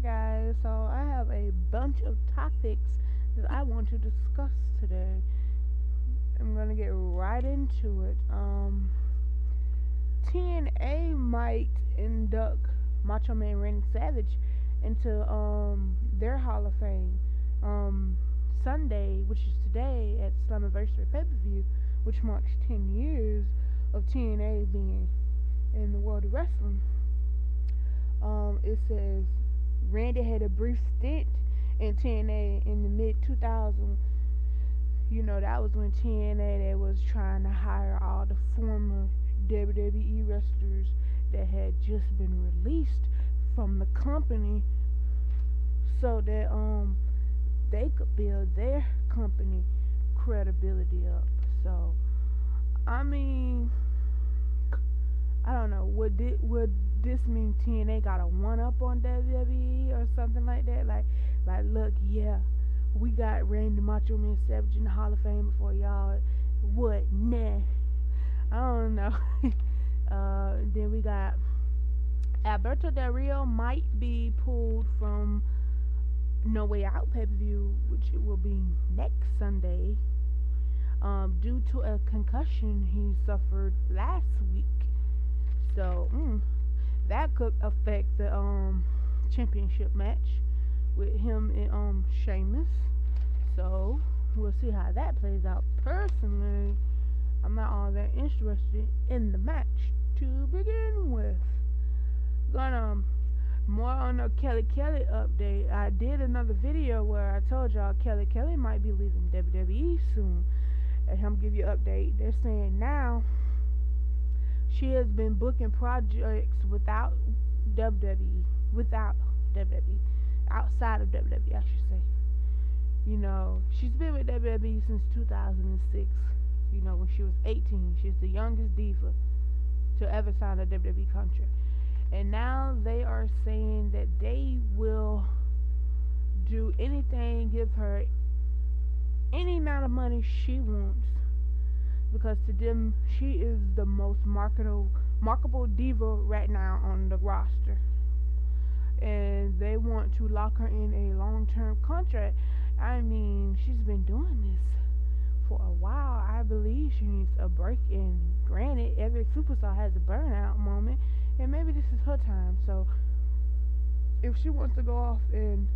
guys. So I have a bunch of topics that I want to discuss today. I'm gonna get right into it. TNA might induct Macho Man Randy Savage into their Hall of Fame um Sunday, which is today at Slammiversary pay-per-view, which marks 10 years of TNA being in the world of wrestling. It says Randy had a brief stint in TNA in the mid 2000s. You know, that was when TNA they was trying to hire all the former WWE wrestlers that had just been released from the company so that they could build their company credibility up. So I mean, I don't know. Would this mean TNA got a one up on WWE or something like that? Like, look, yeah, we got Randy Macho Man Savage in the Hall of Fame before y'all. What? Nah, I don't know. Then we got Alberto Del Rio might be pulled from No Way Out pay per view, which it will be next Sunday, due to a concussion he suffered last week. So that could affect the championship match with him and Sheamus. So we'll see how that plays out. Personally, I'm not all that interested in the match to begin with. Gonna more on a Kelly Kelly update. I did another video where I told y'all Kelly Kelly might be leaving WWE soon, and I'm gonna give you an update. They're saying now she has been booking projects without WWE, outside of WWE, I should say. You know, she's been with WWE since 2006. You know, when she was 18, she's the youngest diva to ever sign a WWE contract. And now they are saying that they will do anything, give her any amount of money she wants, because to them she is the most marketable diva right now on the roster, and they want to lock her in a long-term contract. I mean, she's been doing this for a while. I believe she needs a break, and granted, every superstar has a burnout moment, and maybe this is her time. So if she wants to go off and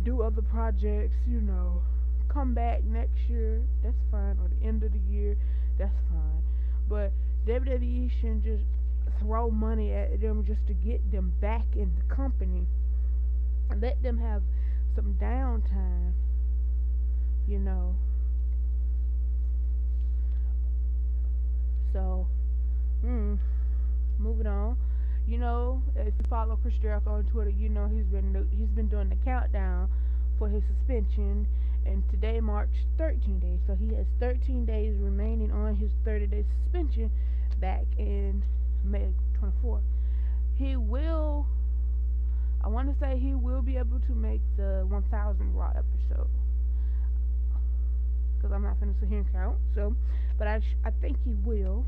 do other projects, you know, come back next year, that's fine, or the end of the year, that's fine. But WWE shouldn't just throw money at them just to get them back in the company, and let them have some downtime, you know. So moving on. You know, if you follow Chris Jericho on Twitter, you know he's been doing the countdown for his suspension, and today marks 13 days. So he has 13 days remaining on his 30-day suspension back in May 24th. I want to say he will be able to make the 1000 Raw episode, because I'm not finna sit here and count. So, but I think he will.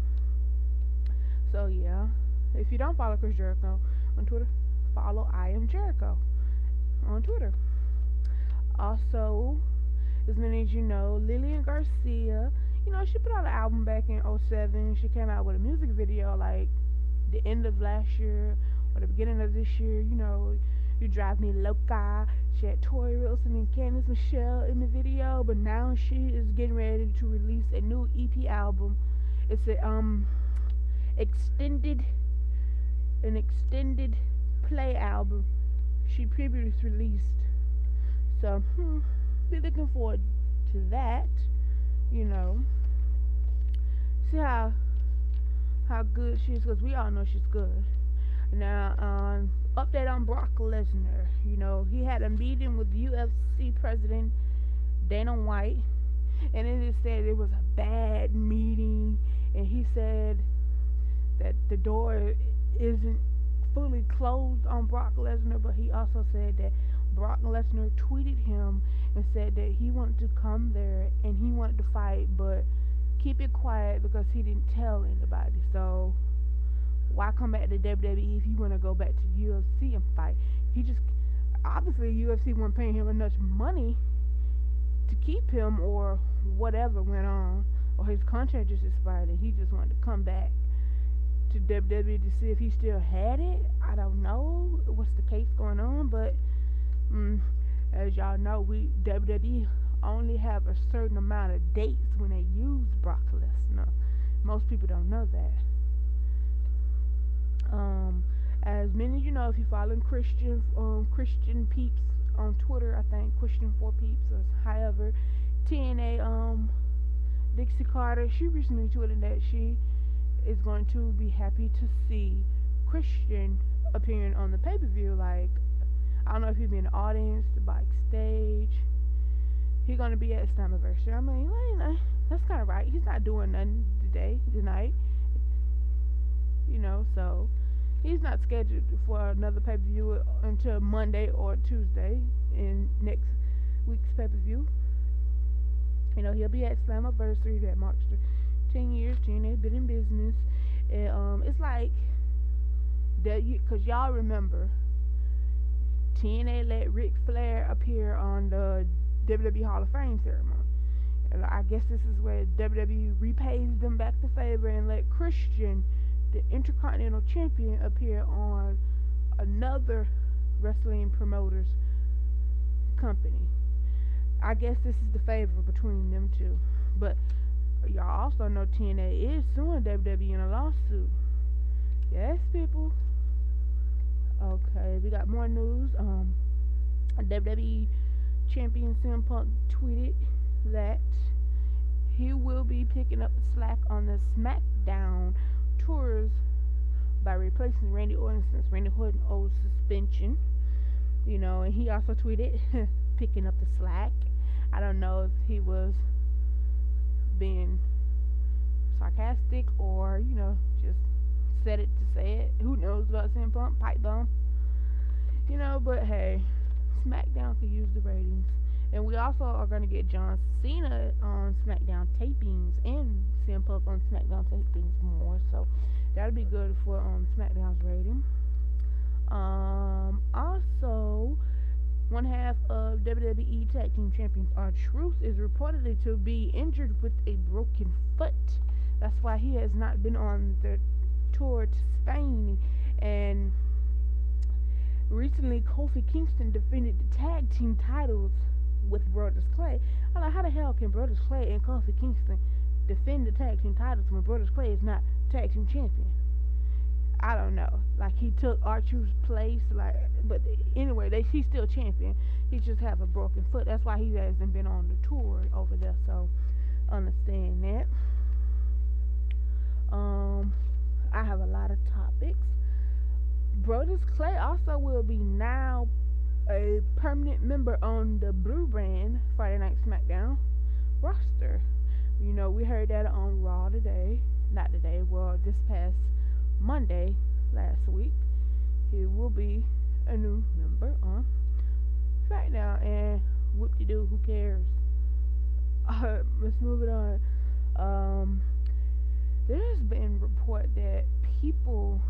So yeah, if you don't follow Chris Jericho on Twitter, follow I Am Jericho on Twitter. Also, as many as you know, Lilian Garcia, you know, she put out an album back in '07. She came out with a music video like the end of last year or the beginning of this year. You know, You Drive Me Loca. She had Tori Wilson and Candice Michelle in the video, but now she is getting ready to release a new EP album. It's an extended play album she previously released. So be looking forward to that. You know, see how good she is, because we all know she's good. Now, update on Brock Lesnar. You know, he had a meeting with UFC president Dana White, and it said it was a bad meeting, and he said that the door isn't fully closed on Brock Lesnar, but he also said that Brock Lesnar tweeted him and said that he wanted to come there and he wanted to fight, but keep it quiet because he didn't tell anybody. So why come back to WWE if you want to go back to UFC and fight? Obviously, UFC wasn't paying him enough money to keep him, or whatever went on, or his contract just expired, and he just wanted to come back to WWE to see if he still had it. I don't know what's the case going on, but mm, as y'all know, we WWE only have a certain amount of dates when they use Brock Lesnar. Most people don't know that. Um, as many of you know, if you following Christian peeps on Twitter, I think Christian for peeps or however, TNA Dixie Carter, she recently tweeted that she is going to be happy to see Christian appearing on the pay per view. Like, I don't know if he'll be in the audience, the backstage. He's gonna be at Slammiversary. I mean, well, you know, that's kind of right. He's not doing nothing tonight. So he's not scheduled for another pay per view until Monday or Tuesday in next week's pay per view. He'll be at Slammiversary that marks the 10 years TNA been in business. And it's like that, because y'all remember TNA let Ric Flair appear on the WWE Hall of Fame ceremony. And I guess this is where WWE repays them back the favor and let Christian, the Intercontinental Champion, appear on another wrestling promoter's company. I guess this is the favor between them two. But y'all also know TNA is suing WWE in a lawsuit. Yes, people. Okay, we got more news. WWE Champion CM Punk tweeted that he will be picking up the slack on the SmackDown tours by replacing Randy Orton since Randy Orton owes suspension. And he also tweeted picking up the slack. I don't know if he was being sarcastic or, just said it to say it. Who knows about CM Punk? Pipe bomb. But hey, SmackDown could use the ratings. And we also are going to get John Cena on SmackDown tapings and CM Punk on SmackDown tapings more. So that'll be good for SmackDown's rating. Also, one half of WWE Tag Team Champions R-Truth is reportedly to be injured with a broken foot. That's why he has not been on the tour to Spain. And recently, Kofi Kingston defended the tag team titles with Brodus Clay. I'm like, how the hell can Brodus Clay and Kofi Kingston defend the tag team titles when Brodus Clay is not tag team champion? I don't know. Like, he took R-Truth's place, but anyway, he's still champion. He just have a broken foot. That's why he hasn't been on the tour over there. So understand that. I have a lot of topics. Brodus Clay also will be now a permanent member on the Blue Brand Friday Night SmackDown roster. We heard that on Raw today. Not today, well, this past Monday last week. He will be a new member on SmackDown, and whoop-de-doo, who cares? Let's move it on. There's been report that people,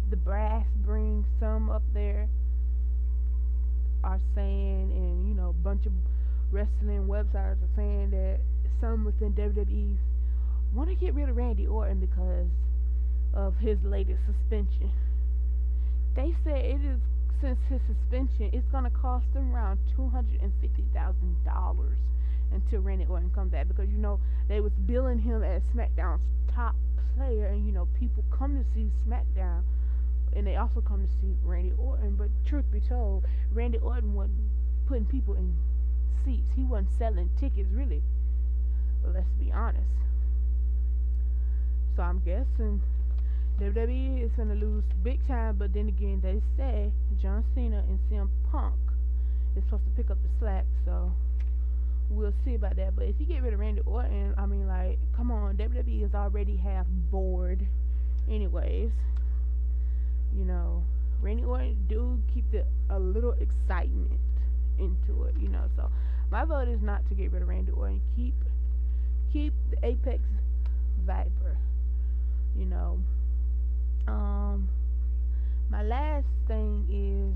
the brass brings some up there, are saying, and a bunch of wrestling websites are saying that some within WWE want to get rid of Randy Orton because of his latest suspension. They say it is, since his suspension, it's gonna cost them around $250,000 until Randy Orton comes back, because they was billing him as SmackDown's top player, and people come to see SmackDown and they also come to see Randy Orton. But truth be told, Randy Orton wasn't putting people in seats. He wasn't selling tickets, really. Let's be honest. So I'm guessing WWE is going to lose big time, but then again, they say John Cena and CM Punk is supposed to pick up the slack, so we'll see about that. But if you get rid of Randy Orton, I mean, like, come on, WWE is already half bored anyways. Randy Orton do keep a little excitement into it, so my vote is not to get rid of Randy Orton. Keep the Apex Viper, my last thing is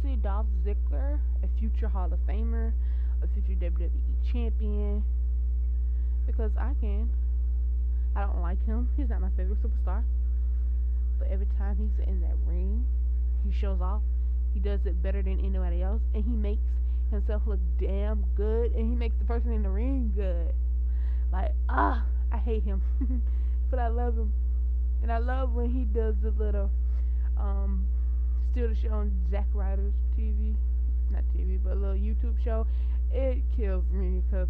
you see Dolph Ziggler, a future Hall of Famer, a future WWE champion? Because I can. I don't like him. He's not my favorite superstar. But every time he's in that ring, he shows off. He does it better than anybody else, and he makes himself look damn good, and he makes the person in the ring good. Like, I hate him, but I love him, and I love when he does the little steal the show on Zack Ryder's TV, not TV, but a little YouTube show. It kills me because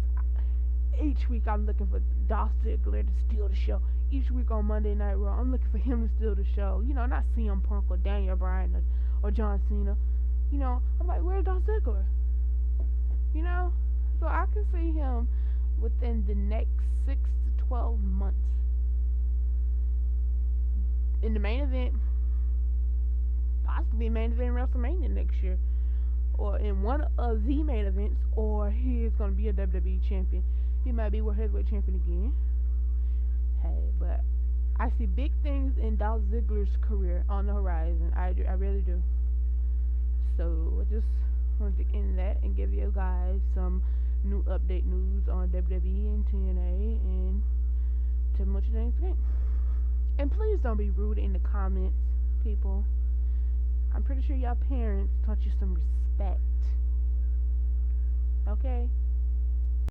each week I'm looking for Dolph Ziggler to steal the show. Each week on Monday Night Raw, I'm looking for him to steal the show. You know, not CM Punk or Daniel Bryan or John Cena. You know, I'm like, where's Dolph Ziggler? You know? So I can see him within the next 6 to 12 months in the main event, possibly main event WrestleMania next year, or in one of the main events, or he is going to be a WWE champion. He might be World Heavyweight Champion again. Hey, but I see big things in Dolph Ziggler's career on the horizon. I really do. So I just wanted to end that and give you guys some new update news on WWE and TNA and tell me what you think. And please don't be rude in the comments, people. I'm pretty sure y'all parents taught you some respect. Okay?